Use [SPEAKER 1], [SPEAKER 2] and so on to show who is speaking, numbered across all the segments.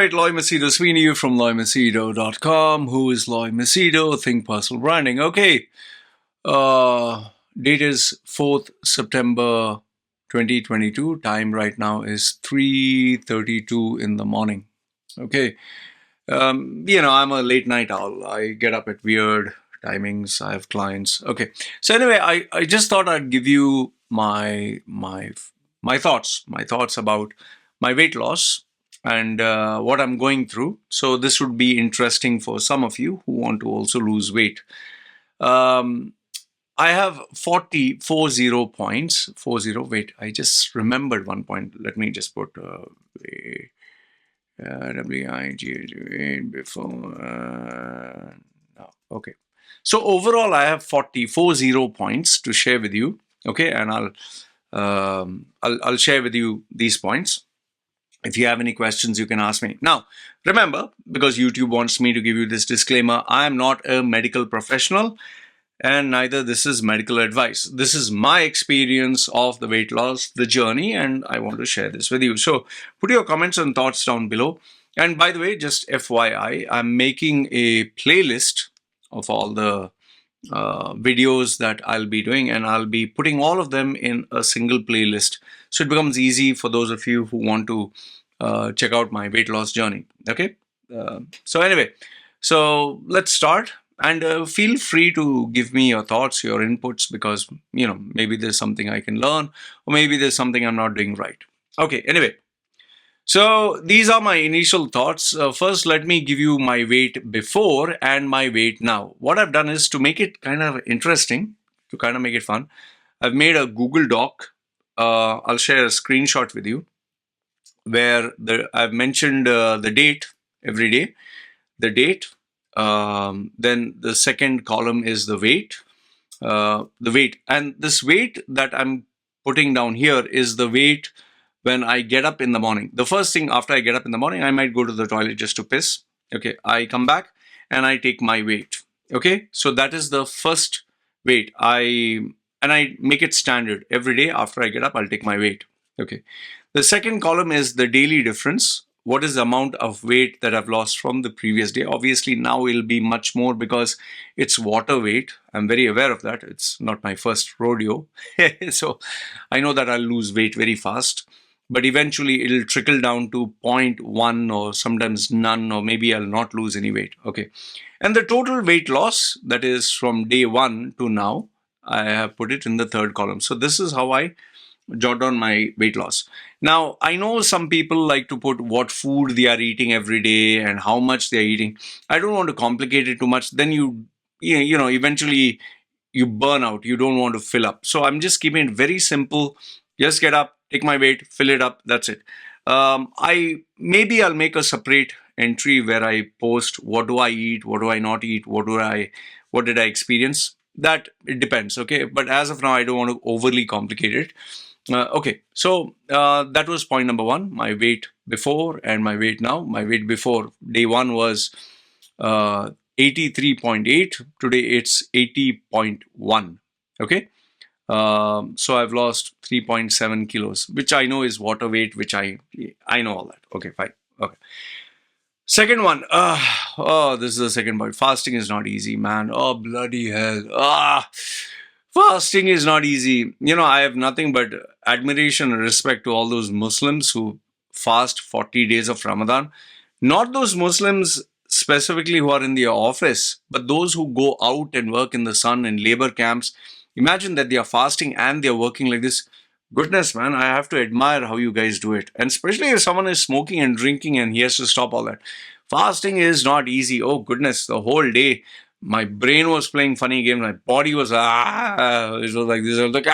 [SPEAKER 1] right, Loy Machedo, Sweeney you from LoyMachedo.com. Who is Loy Machedo? Think Personal Branding. Okay. Date is 4th September 2022. Time right now is 3:32 in the morning. Okay. I'm a late night owl. I get up at weird timings. I have clients. Okay. So anyway, I just thought I'd give you my thoughts about my weight loss and what I'm going through. So this would be interesting for some of you who want to also lose weight. I have 40 points. 40. Wait, I just remembered one point. Let me just put WIG before. No. Okay. So overall, I have 40 points to share with you. Okay, and I'll share with you these points. If you have any questions, you can ask me. Now, remember, because YouTube wants me to give you this disclaimer, I am not a medical professional and neither this is medical advice. This is my experience of the weight loss, the journey, and I want to share this with you. So put your comments and thoughts down below. And by the way, just FYI, I'm making a playlist of all the videos that I'll be doing, and I'll be putting all of them in a single playlist. So it becomes easy for those of you who want to check out my weight loss journey. Okay. So anyway, so let's start. And feel free to give me your thoughts, your inputs, because, maybe there's something I can learn, or maybe there's something I'm not doing right. Okay, anyway. So these are my initial thoughts. First, let me give you my weight before and my weight now. What I've done is to make it kind of interesting, to kind of make it fun. I've made a Google Doc. I'll share a screenshot with you where I've mentioned the date every day, the date. Then the second column is the weight, and this weight that I'm putting down here is the weight when I get up in the morning. The first thing after I get up in the morning, I might go to the toilet just to piss. Okay, I come back and I take my weight. Okay, so that is the first weight. I make it standard every day. After I get up, I'll take my weight. Okay, the second column is the daily difference. What is the amount of weight that I've lost from the previous day? Obviously, now it'll be much more because it's water weight. I'm very aware of that. It's not my first rodeo. So I know that I'll lose weight very fast. But eventually, it'll trickle down to 0.1 or sometimes none, or maybe I'll not lose any weight. Okay. And the total weight loss, that is from day 1 to now, I have put it in the third column. So this is how I jot down my weight loss. Now, I know some people like to put what food they are eating every day and how much they are eating. I don't want to complicate it too much. Then eventually you burn out. You don't want to fill up. So I'm just keeping it very simple. Just get up, take my weight, fill it up. That's it. I'll make a separate entry where I post what do I eat, what do I not eat, what did I experience. That it depends. Okay, but as of now, I don't want to overly complicate it. Okay, so that was point number 1, my weight before and my weight now. My weight before day 1 was 83.8. Today it's 80.1. Okay, so I've lost 3.7 kilos, which I know is water weight, which I know all that. Okay, fine. Okay. Second one. This is the second point. Fasting is not easy, man. Oh, bloody hell. Fasting is not easy. I have nothing but admiration and respect to all those Muslims who fast 40 days of Ramadan. Not those Muslims specifically who are in their office, but those who go out and work in the sun in labor camps. Imagine that they are fasting and they are working like this. Goodness, man, I have to admire how you guys do it. And especially if someone is smoking and drinking and he has to stop all that. Fasting is not easy. Oh, goodness, the whole day. My brain was playing funny games. My body was, it was like this. I was like,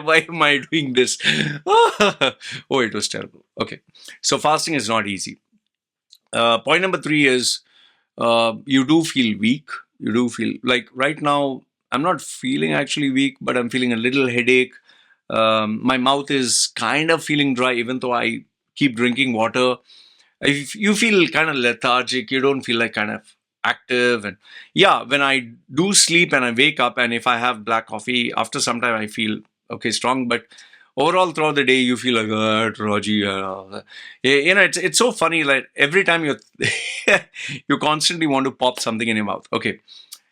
[SPEAKER 1] why am I doing this? Oh, it was terrible. Okay. So fasting is not easy. Point number 3 is you do feel weak. You do feel like right now, I'm not feeling actually weak, but I'm feeling a little headache. My mouth is kind of feeling dry, even though I keep drinking water. If you feel kind of lethargic, you don't feel like kind of active. And yeah, when I do sleep and I wake up, and if I have black coffee, after some time I feel okay, strong. But overall throughout the day you feel like, Raji, it's so funny. Like every time you constantly want to pop something in your mouth. Okay,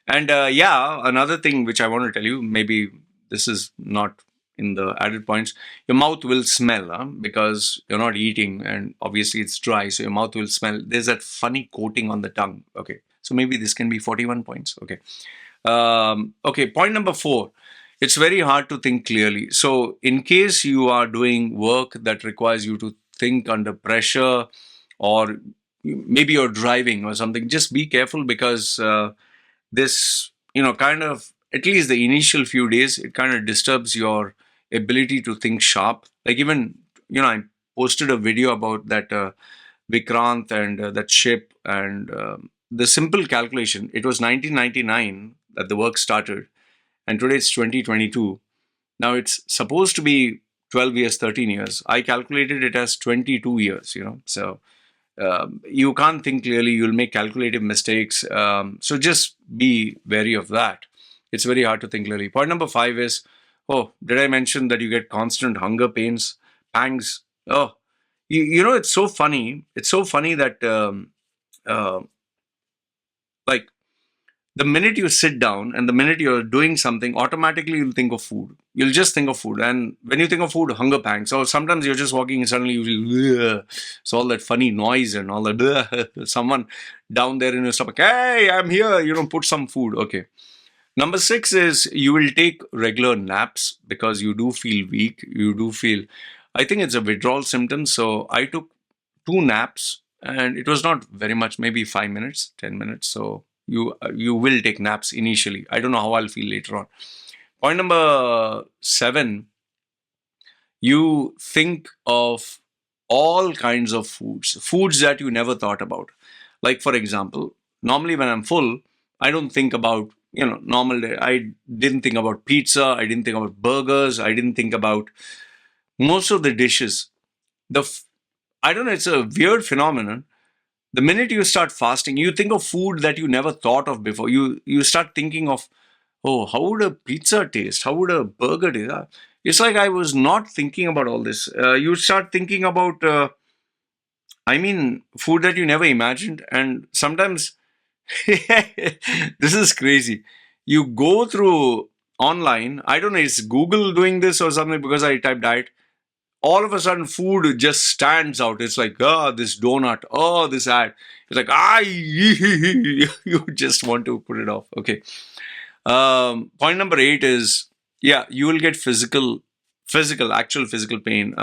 [SPEAKER 1] and yeah, another thing which I want to tell you, maybe this is not in the added points. Your mouth will smell, because you're not eating, and obviously it's dry, so your mouth will smell. There's that funny coating on the tongue. Okay, so maybe this can be 41 points. Okay. Okay, point number 4. It's very hard to think clearly. So, in case you are doing work that requires you to think under pressure, or maybe you're driving or something, just be careful, because this, kind of, at least the initial few days, it kind of disturbs your ability to think sharp. Like, even, I posted a video about that Vikrant and that ship, and the simple calculation. It was 1999 that the work started, and today it's 2022. Now it's supposed to be 12 years, 13 years. I calculated it as 22 years, So you can't think clearly, you'll make calculative mistakes. So just be wary of that. It's very hard to think clearly. Point number 5 is, oh, did I mention that you get constant hunger pains, pangs? Oh, it's so funny. It's so funny that, uh, like, the minute you sit down and the minute you're doing something, automatically you'll think of food. You'll just think of food. And when you think of food, hunger pangs. So sometimes you're just walking and suddenly you feel, "Ugh." So all that funny noise and all that, someone down there in your stomach, hey, I'm here, put some food. Okay. Number 6 is you will take regular naps because you do feel weak. You do feel, I think it's a withdrawal symptom. So I took 2 naps, and it was not very much, maybe 5 minutes, 10 minutes. So you will take naps initially. I don't know how I'll feel later on. Point number 7, you think of all kinds of foods that you never thought about. Like, for example, normally when I'm full, I don't think about, normal day. I didn't think about pizza. I didn't think about burgers. I didn't think about most of the dishes. I don't know, it's a weird phenomenon. The minute you start fasting, you think of food that you never thought of before. You start thinking of, oh, how would a pizza taste? How would a burger taste? It's like I was not thinking about all this. You start thinking about, food that you never imagined. And sometimes, this is crazy. You go through online, I don't know, is Google doing this or something, because I typed diet. All of a sudden food just stands out. It's like, oh, this donut, oh, this ad. It's like, you just want to put it off. Okay. Point number 8 is, yeah, you will get actual physical pain.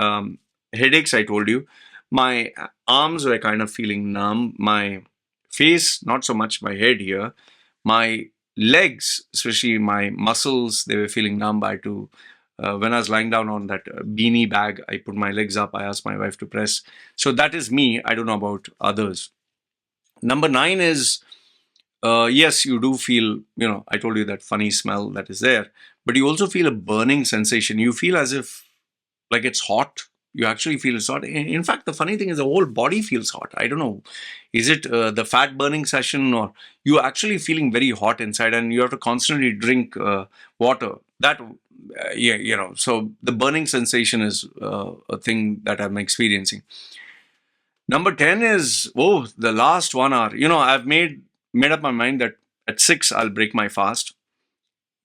[SPEAKER 1] Headaches, I told you. My arms were kind of feeling numb. My face, not so much. My head here. My legs, especially my muscles, they were feeling numb. I had to, when I was lying down on that beanie bag, I put my legs up. I asked my wife to press. So that is me. I don't know about others. Number 9 is, yes, you do feel, I told you that funny smell that is there, but you also feel a burning sensation. You feel as if, like, it's hot. You actually feel it's hot. In fact, the funny thing is the whole body feels hot. I don't know. Is it the fat burning session, or you actually feeling very hot inside, and you have to constantly drink water? That, yeah, so the burning sensation is a thing that I'm experiencing. Number 10 is, oh, the last 1 hour. I've made up my mind that at 6 I'll break my fast.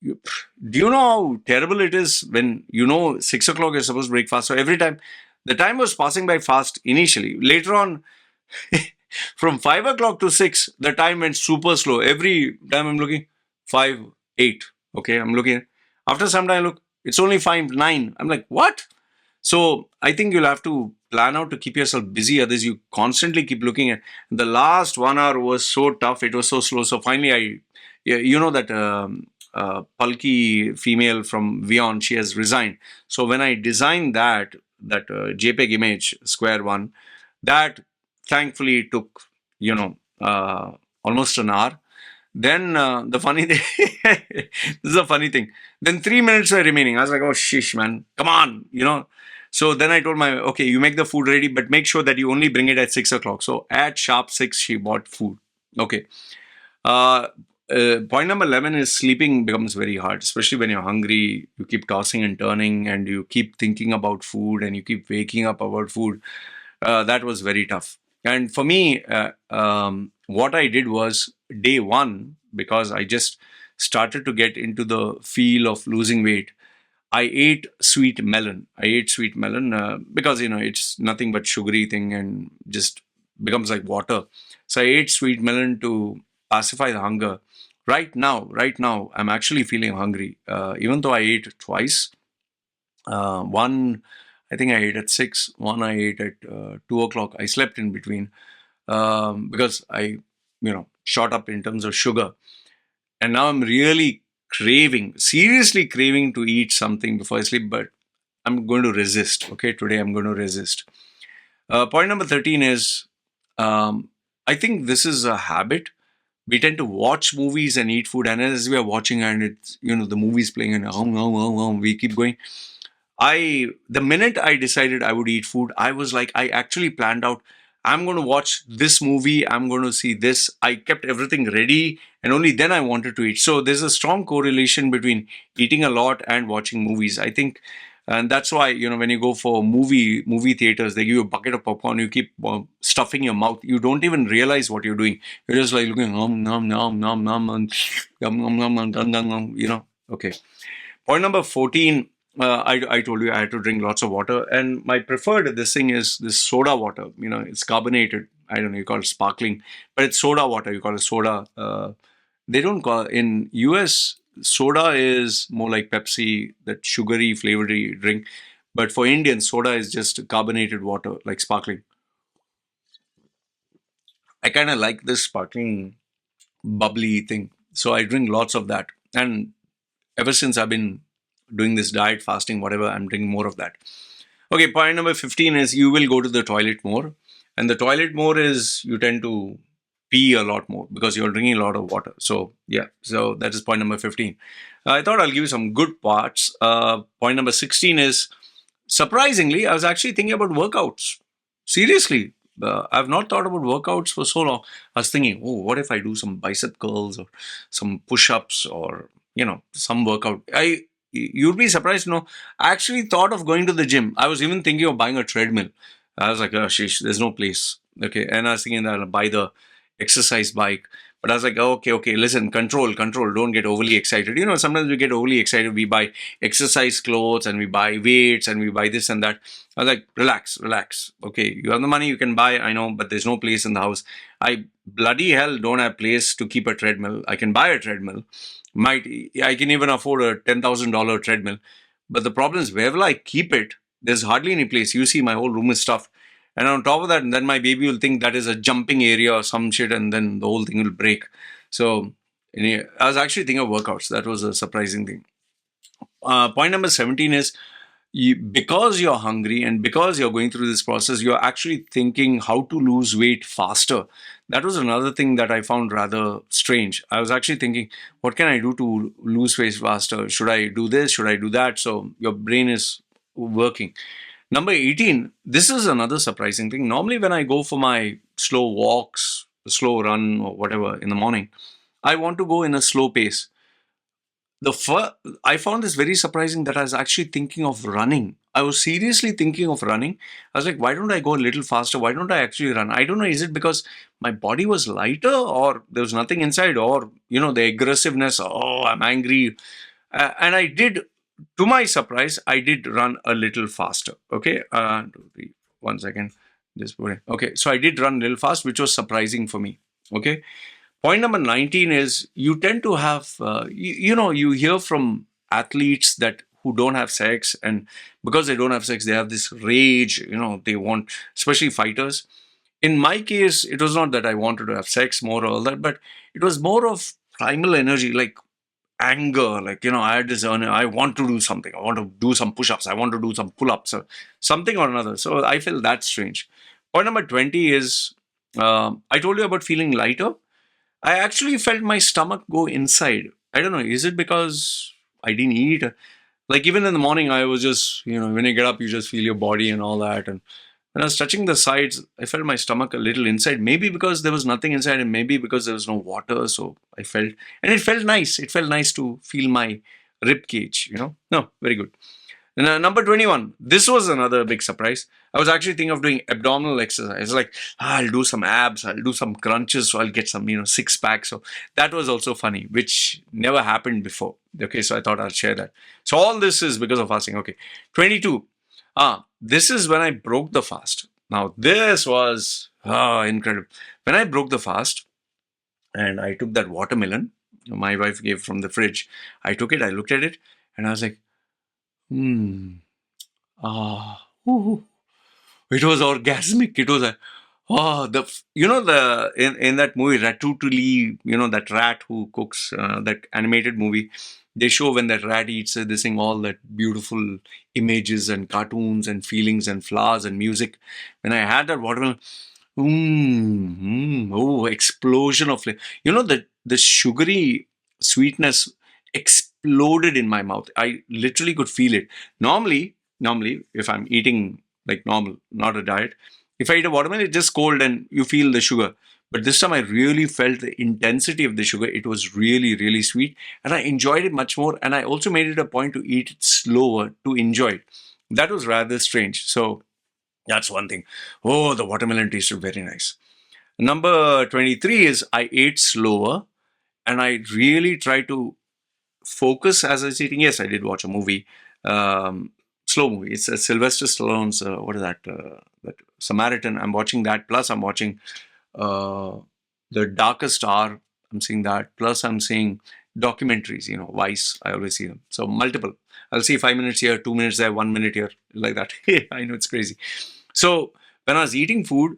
[SPEAKER 1] Do you know how terrible it is when 6 o'clock you're supposed to break fast? So every time, the time was passing by fast initially. Later on, from 5 o'clock to 6, the time went super slow. Every time I'm looking, 5, 8. Okay, I'm looking. After some time, look, it's only 5, 9. I'm like, what? So I think you'll have to plan out to keep yourself busy. Others, you constantly keep looking at. The last 1 hour was so tough. It was so slow. So finally, that Palki female from Vion, she has resigned. So when I designed that JPEG image, square one, that thankfully took, almost an hour. Then the funny thing, this is a funny thing. Then 3 minutes were remaining. I was like, oh, shish, man, come on, So then I told my, okay, you make the food ready, but make sure that you only bring it at 6 o'clock. So at sharp 6, she bought food. Okay. Point number 11 is sleeping becomes very hard, especially when you're hungry. You keep tossing and turning, and you keep thinking about food, and you keep waking up about food. That was very tough. And for me, what I did was day one, because I just started to get into the feel of losing weight. I ate sweet melon. I ate sweet melon because it's nothing but sugary thing and just becomes like water. So I ate sweet melon to pacify the hunger. Right now, I'm actually feeling hungry. Even though I ate twice, one I think I ate at 6, one I ate at 2 o'clock. I slept in between because I shot up in terms of sugar, and now I'm really seriously craving to eat something before I sleep. But I'm going to resist. Okay, today I'm going to resist. Point number 13 is I think this is a habit. We tend to watch movies and eat food, and as we are watching, and it's the movie's playing, and we keep going. The minute I decided I would eat food, I was like, I actually planned out, I'm going to watch this movie, I'm going to see this. I kept everything ready, and only then I wanted to eat. So there's a strong correlation between eating a lot and watching movies, I think. And that's why, when you go for movie theaters, they give you a bucket of popcorn, you keep stuffing your mouth. You don't even realize what you're doing. You're just like looking, nom, nom, nom, nom, and yum, nom, nom, nom, nom, nom, nom. Okay. Point number 14, I told you I had to drink lots of water. And my preferred this thing is this soda water. It's carbonated. I don't know, you call it sparkling, but it's soda water. You call it soda. They don't call in US, soda is more like Pepsi, that sugary, flavory drink. But for Indians, soda is just carbonated water, like sparkling. I kind of like this sparkling, bubbly thing. So I drink lots of that. And ever since I've been doing this diet, fasting, whatever, I'm drinking more of that. Okay, point number 15 is you will go to the toilet more. And the toilet more is you tend to pee a lot more because you're drinking a lot of water. So, yeah, so that is point number 15. I thought I'll give you some good parts. Point number 16 is surprisingly, I was actually thinking about workouts. Seriously, I've not thought about workouts for so long. I was thinking, oh, what if I do some bicep curls or some push-ups or some workout? You'd be surprised to know. I actually thought of going to the gym. I was even thinking of buying a treadmill. I was like, oh, sheesh, there's no place. Okay, and I was thinking that I'll buy the exercise bike. But I was like, oh, okay, listen, control, don't get overly excited. Sometimes we get overly excited. We buy exercise clothes and we buy weights and we buy this and that. I was like, relax. Okay, you have the money, you can buy, I know, but there's no place in the house. I bloody hell don't have place to keep a treadmill. I can buy a treadmill. I can even afford a $10,000 treadmill. But the problem is, where will I keep it? There's hardly any place. You see, my whole room is stuffed. And on top of that, then my baby will think that is a jumping area or some shit, and then the whole thing will break. So, anyway, I was actually thinking of workouts. That was a surprising thing. Point number 17 is because you're hungry and because you're going through this process, you're actually thinking how to lose weight faster. That was another thing that I found rather strange. I was actually thinking, what can I do to lose weight faster? Should I do this? Should I do that? So your brain is working. Number 18, this is another surprising thing. Normally, when I go for my slow walks, slow run, or whatever in the morning, I want to go in a slow pace. I found this very surprising that I was actually thinking of running. I was seriously thinking of running. I was like, why don't I go a little faster? Why don't I actually run? I don't know. Is it because my body was lighter or there was nothing inside or, the aggressiveness? Oh, I'm angry. And I did, to my surprise, I did run a little faster. Okay. 1 second. Okay. So I did run a little fast, which was surprising for me. Okay. Point number 19 is you tend to have, you hear from athletes that who don't have sex, and because they don't have sex, they have this rage, they want, especially fighters. In my case, it was not that I wanted to have sex more or all that, but it was more of primal energy, like anger, like, I had this, I want to do something. I want to do some push-ups. I want to do some pull-ups or something or another. So I feel that's strange. Point number 20 is, I told you about feeling lighter. I actually felt my stomach go inside. I don't know. Is it because I didn't eat? Like even in the morning, I was just, when you get up, you just feel your body and all that. And When I was touching the sides, I felt my stomach a little inside. Maybe because there was nothing inside, and maybe because there was no water. So I felt, and it felt nice. It felt nice to feel my rib cage. No, very good. And, number 21. This was another big surprise. I was actually thinking of doing abdominal exercise. Like, I'll do some abs, I'll do some crunches, so I'll get some, six pack. So that was also funny, which never happened before. Okay, so I thought I'll share that. So all this is because of fasting. Okay, 22. This is when I broke the fast. Now, this was incredible. When I broke the fast and I took that watermelon, my wife gave from the fridge, I took it, I looked at it, and I was like, hmm. Ooh, it was orgasmic. It was a the in that movie Ratatouille, that rat who cooks, that animated movie. They show when that rat eats, they sing all that beautiful images and cartoons and feelings and flowers and music. When I had that watermelon, oh, explosion of flavor. The sugary sweetness exploded in my mouth. I literally could feel it. Normally, if I'm eating like normal, not a diet, if I eat a watermelon, it's just cold and you feel the sugar. But this time I really felt the intensity of the sugar. It was really, really sweet. And I enjoyed it much more. And I also made it a point to eat it slower to enjoy it. That was rather strange. So that's one thing. Oh, the watermelon tasted very nice. Number 23 is I ate slower and I really tried to focus as I was eating. Yes, I did watch a movie, slow movie. It's Sylvester Stallone's, what is that? That Samaritan. I'm watching that. Plus, I'm watching uh, The Darkest Hour. I'm seeing that. Plus, I'm seeing documentaries, Vice. I always see them. So, multiple. I'll see 5 minutes here, 2 minutes there, 1 minute here, like that. I know it's crazy. So, when I was eating food,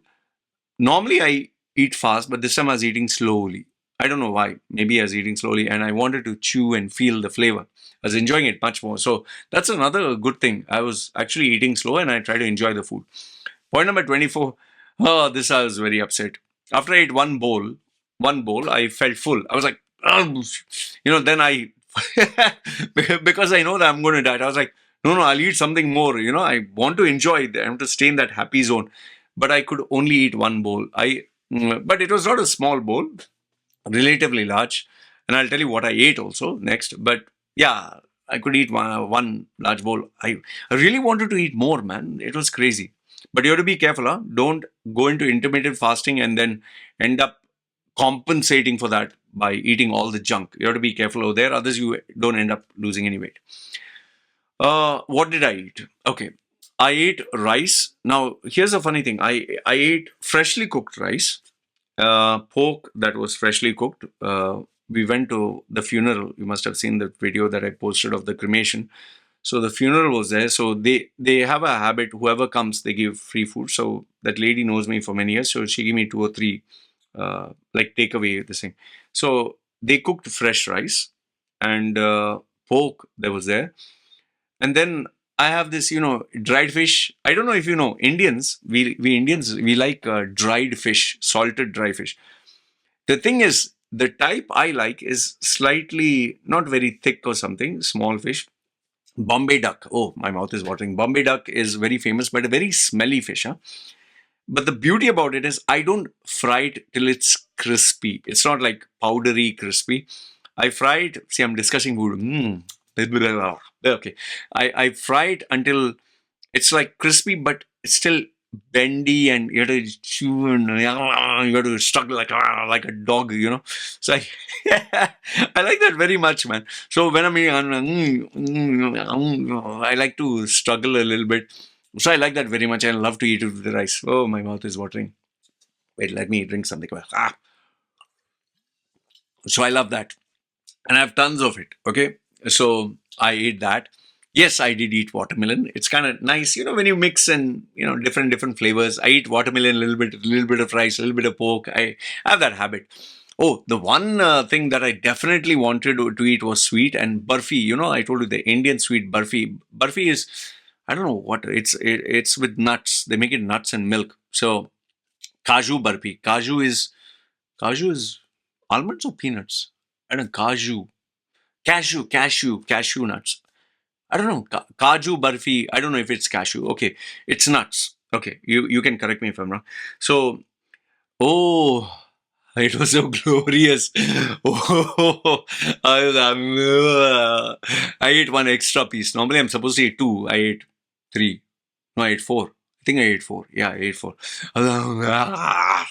[SPEAKER 1] normally I eat fast, but this time I was eating slowly. I don't know why. Maybe I was eating slowly and I wanted to chew and feel the flavor. I was enjoying it much more. So that's another good thing. I was actually eating slow and I try to enjoy the food. Point number 24. Oh, this I was very upset. After I ate one bowl, I felt full. I was like, "Ugh." Then I, because I know that I'm going to diet, I was like, no, I'll eat something more. I want to enjoy it. I want to stay in that happy zone. But I could only eat one bowl. But it was not a small bowl, relatively large. And I'll tell you what I ate also next. But yeah, I could eat one large bowl. I really wanted to eat more, man. It was crazy. But you have to be careful, huh? Don't go into intermittent fasting and then end up compensating for that by eating all the junk. You have to be careful over there. Others, you don't end up losing any weight. What did I eat? Okay. I ate rice. Now, here's a funny thing. I ate freshly cooked rice, pork that was freshly cooked. We went to the funeral. You must have seen the video that I posted of the cremation. So the funeral was there. So they have a habit. Whoever comes, they give free food. So that lady knows me for many years. So she gave me two or three, like takeaway this thing. So they cooked fresh rice and pork that was there. And then I have this, dried fish. I don't know if you know, Indians, we Indians, we like dried fish, salted dry fish. The thing is, the type I like is slightly not very thick or something, small fish. Bombay duck. Oh, my mouth is watering. Bombay duck is very famous, but a very smelly fish. Huh? But the beauty about it is I don't fry it till it's crispy. It's not like powdery crispy. I fry it. See, I'm discussing food. Okay. I fry it until it's like crispy, but it's still bendy and you have to chew and you have to struggle like a dog, So I like that very much, man. So when I'm eating, I like to struggle a little bit. So I like that very much. I love to eat it with the rice. Oh, my mouth is watering. Wait, let me drink something. So I love that. And I have tons of it. Okay. So I ate that. Yes, I did eat watermelon. It's kind of nice, when you mix and different flavors. I eat watermelon a little bit of rice, a little bit of pork. I have that habit. Oh, the one thing that I definitely wanted to eat was sweet and burfi. I told you the Indian sweet burfi. Burfi is, I don't know what it's with nuts. They make it nuts and milk. So Kaju burfi. Kaju is almonds or peanuts. I don't know. Cashew nuts. I don't know. Kaju barfi. I don't know if it's cashew. Okay, it's nuts. Okay, you can correct me if I'm wrong. So, oh, it was so glorious. Oh, I ate one extra piece. Normally, I'm supposed to eat two. I ate three. No, I ate four. I think I ate four. Yeah, I ate four. I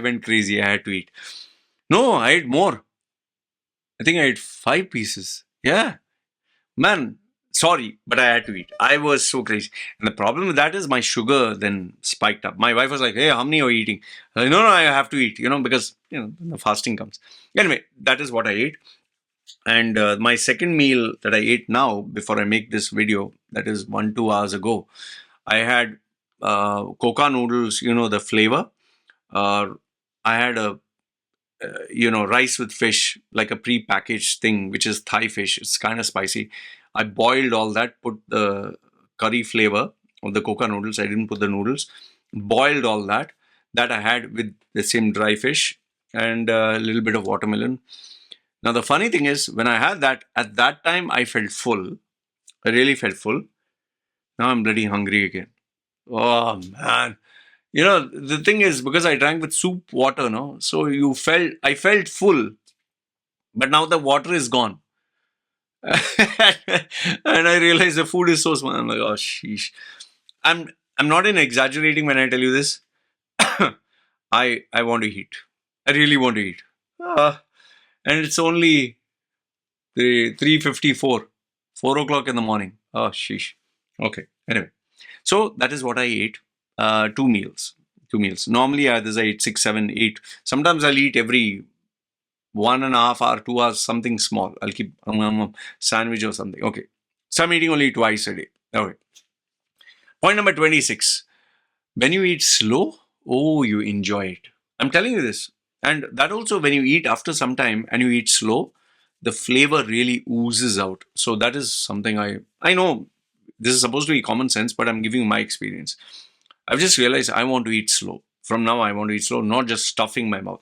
[SPEAKER 1] went crazy. I had to eat. No, I ate more. I think I ate five pieces. Yeah. Man, sorry, but I had to eat. I was so crazy. And the problem with that is my sugar then spiked up. My wife was like, hey, how many are you eating? I was like, no, I have to eat, because, the fasting comes. Anyway, that is what I ate. And my second meal that I ate now, before I make this video, that is 2 hours ago, I had coca noodles, the flavor. Uh, I had a rice with fish, like a pre-packaged thing, which is Thai fish. It's kind of spicy. I boiled all that, put the curry flavor of the coca noodles. I didn't put the noodles. Boiled all that. That I had with the same dry fish and a little bit of watermelon. Now, the funny thing is, when I had that, at that time, I felt full. I really felt full. Now I'm bloody hungry again. Oh, man. The thing is, because I drank with soup water, no? So I felt full, but now the water is gone. And I realize the food is so small. I'm like, oh, sheesh. I'm not in exaggerating when I tell you this. I want to eat. I really want to eat. And it's only 3:54, 4 o'clock in the morning. Oh, sheesh. Okay. Anyway, so that is what I ate. Two meals. Two meals. Normally, others I eat six, seven, eight. Sometimes I'll eat every 1.5 hour, 2 hours, something small. I'll keep sandwich or something. Okay. So I'm eating only twice a day. Okay. Point number 26. When you eat slow, oh, you enjoy it. I'm telling you this. And that also, when you eat after some time and you eat slow, the flavor really oozes out. So that is something I know this is supposed to be common sense, but I'm giving you my experience. I've just realized I want to eat slow. From now, I want to eat slow, not just stuffing my mouth.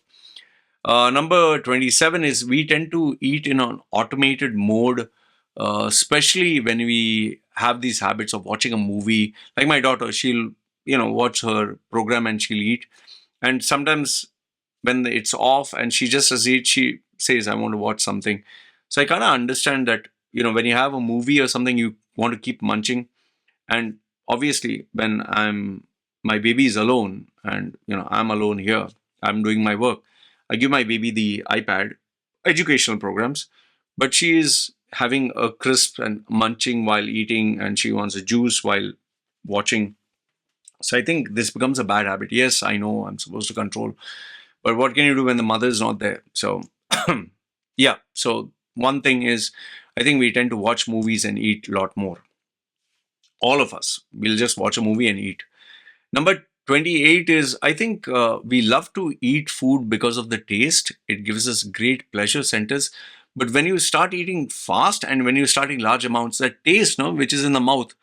[SPEAKER 1] Number 27 is we tend to eat in an automated mode, especially when we have these habits of watching a movie. Like my daughter, she'll, watch her program and she'll eat. And sometimes when it's off and she just does it, she says, I want to watch something. So I kind of understand that, when you have a movie or something, you want to keep munching. And obviously, when my baby is alone and, I'm alone here, I'm doing my work, I give my baby the iPad, educational programs, but she is having a crisp and munching while eating, and she wants a juice while watching. So I think this becomes a bad habit. Yes, I know I'm supposed to control, but what can you do when the mother is not there? So, yeah. So one thing is, I think we tend to watch movies and eat a lot more. All of us, we'll just watch a movie and eat. Number 28 is I think we love to eat food because of the taste. It gives us great pleasure centers. But when you start eating fast and when you're starting large amounts, that taste, no, which is in the mouth,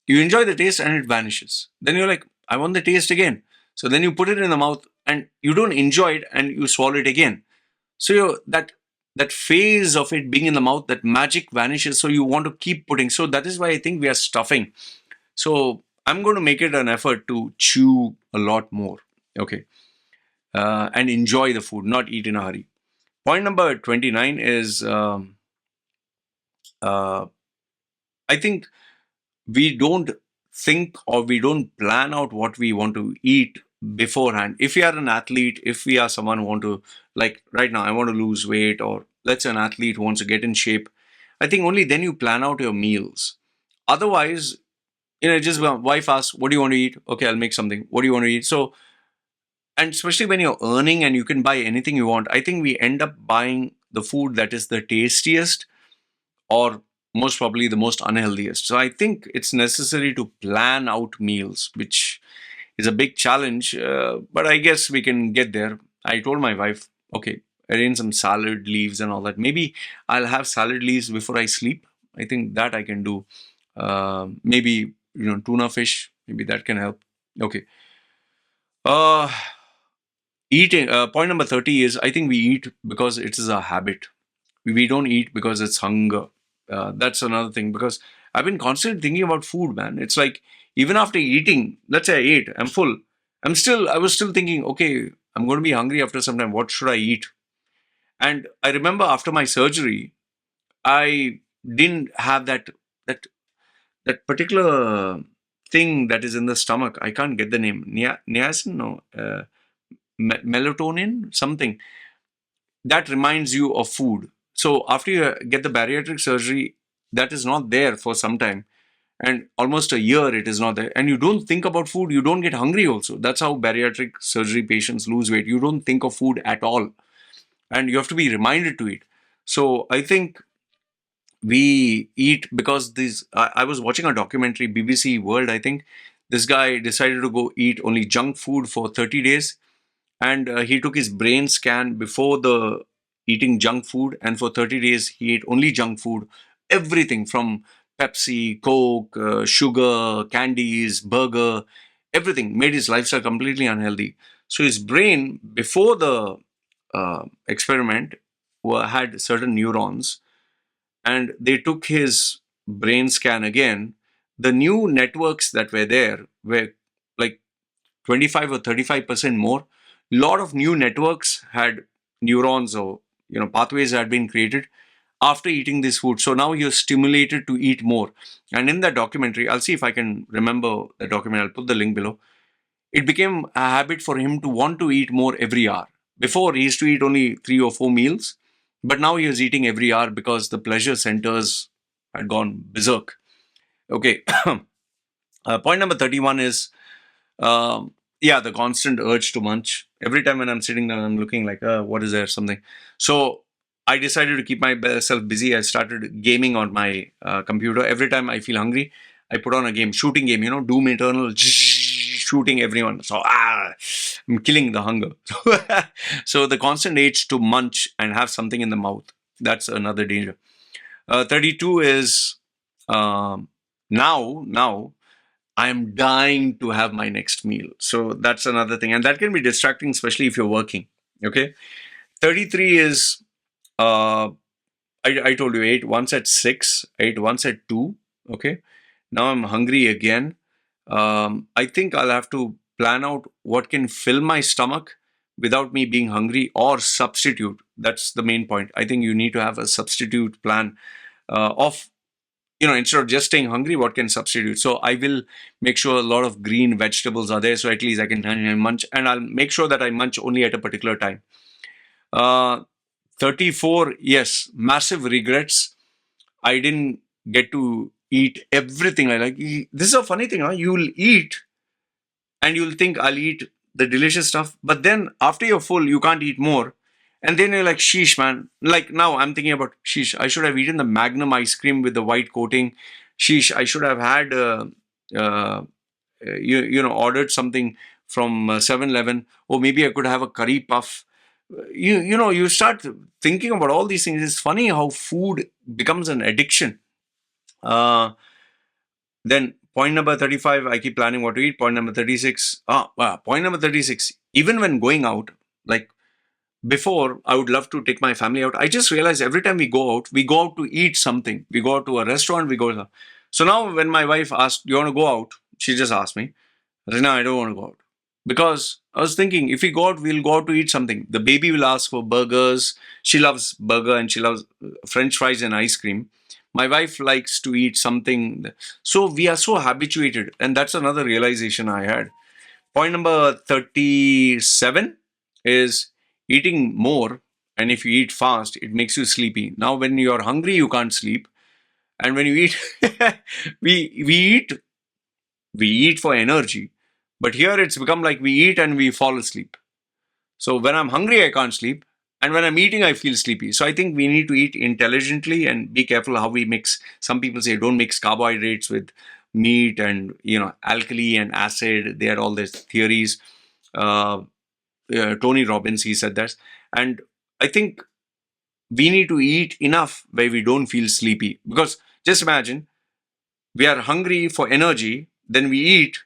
[SPEAKER 1] you enjoy the taste and it vanishes. Then you're like, I want the taste again. So then you put it in the mouth and you don't enjoy it and you swallow it again. So that phase of it being in the mouth, that magic vanishes. So you want to keep putting. So that is why I think we are stuffing. So I'm going to make it an effort to chew a lot more. Okay. And enjoy the food, not eat in a hurry. Point number 29 is uh, I think we don't think or we don't plan out what we want to eat beforehand. If we are an athlete, if we are someone who want to, like right now, I want to lose weight, or let's say an athlete who wants to get in shape, I think only then you plan out your meals. Otherwise, just wife asks, what do you want to eat? Okay, I'll make something. What do you want to eat? So, and especially when you're earning and you can buy anything you want, I think we end up buying the food that is the tastiest or most probably the most unhealthiest. So I think it's necessary to plan out meals, which is a big challenge, but I guess we can get there. I told my wife, okay, arrange some salad leaves and all that. Maybe I'll have salad leaves before I sleep. I think that I can do. Maybe, tuna fish, maybe that can help. Okay. Uh, Eating, point number 30 is I think we eat because it is a habit. We don't eat because it's hunger. That's another thing because I've been constantly thinking about food, man. It's like even after eating, let's say I ate, I'm full. I was still thinking, okay, I'm going to be hungry after some time. What should I eat? And I remember after my surgery, I didn't have that that particular thing that is in the stomach. I can't get the name. Niacin, no, melatonin, something that reminds you of food. So after you get the bariatric surgery, that is not there for some time, and almost a year it is not there. And you don't think about food. You don't get hungry. Also, that's how bariatric surgery patients lose weight. You don't think of food at all, and you have to be reminded to eat. So I think we eat because I was watching a documentary, BBC World, I think. This guy decided to go eat only junk food for 30 days, and he took his brain scan before the eating junk food, and for 30 days he ate only junk food, everything from Pepsi, Coke, sugar, candies, burger, everything made his lifestyle completely unhealthy. So his brain before the experiment had certain neurons, and they took his brain scan again. The new networks that were there were like 25 or 35% more. Lot of new networks had neurons, or pathways had been created after eating this food. So now you're stimulated to eat more. And in that documentary, I'll see if I can remember the documentary. I'll put the link below. It became a habit for him to want to eat more every hour. Before, he used to eat only 3 or 4 meals, but now he was eating every hour because the pleasure centers had gone berserk. Okay. Point number 31 is, yeah, the constant urge to munch. Every time when I'm sitting down, I'm looking like, what is there, something. So I decided to keep myself busy. I started gaming on my computer. Every time I feel hungry, I put on a game, shooting game, Doom Eternal, shooting everyone. So I'm killing the hunger. So the constant urge to munch and have something in the mouth, that's another danger. 32 is, now I am dying to have my next meal. So that's another thing. And that can be distracting, especially if you're working. Okay. 33 is, uh, I told you, I ate once at 6, I ate once at 2. Okay. Now I'm hungry again. I think I'll have to plan out what can fill my stomach without me being hungry, or substitute. That's the main point. I think you need to have a substitute plan of, instead of just staying hungry, what can substitute. So I will make sure a lot of green vegetables are there, so at least I can munch, and I'll make sure that I munch only at a particular time. uh, 34, yes, massive regrets. I didn't get to eat everything I like. This is a funny thing, huh? You'll eat and you'll think, I'll eat the delicious stuff, but then after you're full, you can't eat more. And then you're like, sheesh, man. Like now I'm thinking about, sheesh, I should have eaten the Magnum ice cream with the white coating. Sheesh, I should have had, uh, ordered something from 7-Eleven, or maybe I could have a curry puff. You start thinking about all these things. It's funny how food becomes an addiction. Uh, then point number 35, I keep planning what to eat. Point number 36, point number 36, even when going out, like before, I would love to take my family out. I just realized every time we go out to eat something. We go out to a restaurant, we go. So now when my wife asked, do you want to go out? She just asked me, Rina, I don't want to go out. Because I was thinking, if we go out, we'll go out to eat something. The baby will ask for burgers. She loves burger and she loves French fries and ice cream. My wife likes to eat something. So we are so habituated. And that's another realization I had. Point number 37 is eating more. And if you eat fast, it makes you sleepy. Now, when you're hungry, you can't sleep. And when you eat, we eat we eat for energy. But here it's become like we eat and we fall asleep. So when I'm hungry, I can't sleep. And when I'm eating, I feel sleepy. So I think we need to eat intelligently and be careful how we mix. Some people say don't mix carbohydrates with meat, and alkali and acid. They had all these theories. Uh, Tony Robbins, he said that. And I think we need to eat enough where we don't feel sleepy. Because just imagine, we are hungry for energy, then we eat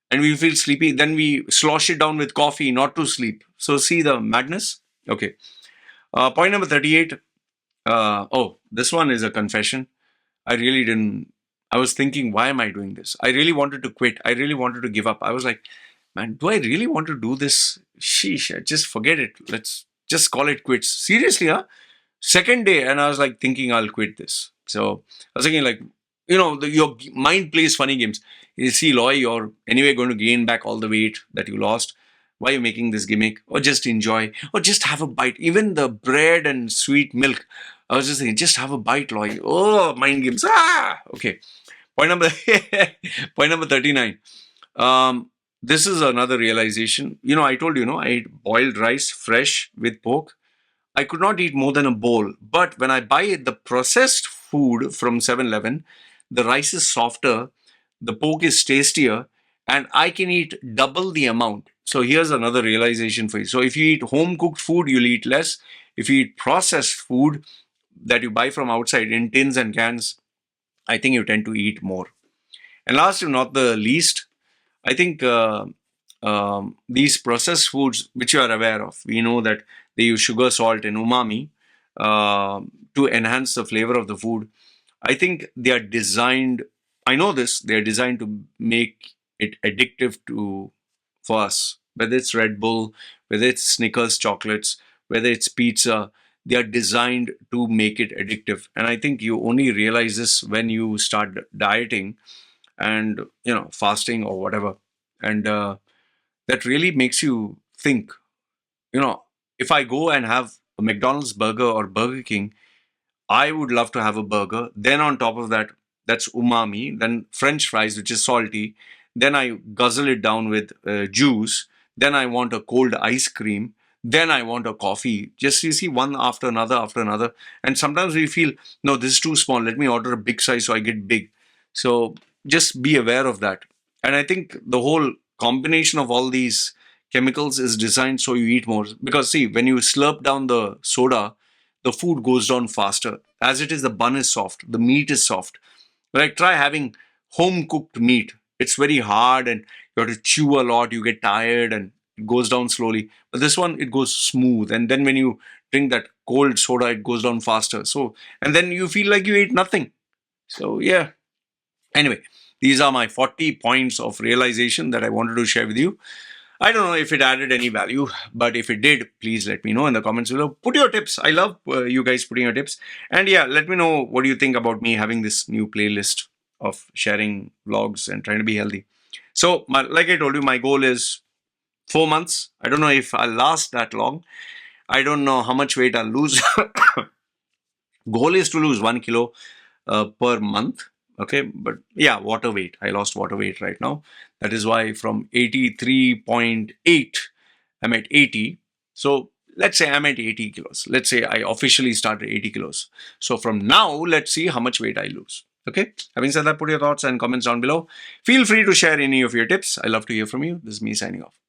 [SPEAKER 1] and we feel sleepy, then we slosh it down with coffee not to sleep. So see the madness? Okay. Point number 38. Oh, this one is a confession. I really didn't I was thinking, why am I doing this? I really wanted to quit. I really wanted to give up. I was like, man, do I really want to do this? Sheesh, just forget it. Let's just call it quits. Seriously, huh? Second day, and I was like thinking I'll quit this. So I was thinking, like, your mind plays funny games. You see, Loy, you're anyway going to gain back all the weight that you lost. Why are you making this gimmick? Or just enjoy, or just have a bite. Even the bread and sweet milk. I was just thinking, just have a bite, Loy. Oh, mind games. Okay. Point number point number 39. Um, this is another realization. I told you, I ate boiled rice fresh with pork. I could not eat more than a bowl. But when I buy the processed food from 7-Eleven, the rice is softer, the pork is tastier, and I can eat double the amount. So here's another realization for you. So if you eat home cooked food, you'll eat less. If you eat processed food that you buy from outside in tins and cans, I think you tend to eat more. And last and not the least, I think these processed foods, which you are aware of, we know that they use sugar, salt, and umami to enhance the flavor of the food. I think they are designed. I know this. They are designed to make it addictive for us. Whether it's Red Bull, whether it's Snickers chocolates, whether it's pizza, they are designed to make it addictive. And I think you only realize this when you start dieting and fasting or whatever, and that really makes you think, if I go and have a McDonald's burger or Burger King, I would love to have a burger. Then on top of that, that's umami. Then French fries, which is salty. Then I guzzle it down with juice. Then I want a cold ice cream. Then I want a coffee. Just, you see, one after another after another. And sometimes we feel, no, this is too small. Let me order a big size so I get big. So just be aware of that. And I think the whole combination of all these chemicals is designed so you eat more. Because see, when you slurp down the soda, the food goes down faster. As it is, the bun is soft, the meat is soft. Like, try having home cooked meat. It's very hard and you have to chew a lot, you get tired and it goes down slowly. But this one, it goes smooth. And then when you drink that cold soda, it goes down faster. So, and then you feel like you ate nothing. So, yeah. Anyway, these are my 40 points of realization that I wanted to share with you. I don't know if it added any value, but if it did, please let me know in the comments below. Put your tips. I love you guys putting your tips. And yeah, let me know what do you think about me having this new playlist of sharing vlogs and trying to be healthy. So, like I told you, my goal is 4 months. I don't know if I'll last that long. I don't know how much weight I'll lose. Goal is to lose 1 kilo per month. Okay, but yeah, water weight. I lost water weight right now. That is why from 83.8, I'm at 80. So let's say I'm at 80 kilos. Let's say I officially started 80 kilos. So from now, let's see how much weight I lose. Okay, having said that, put your thoughts and comments down below. Feel free to share any of your tips. I love to hear from you. This is me signing off.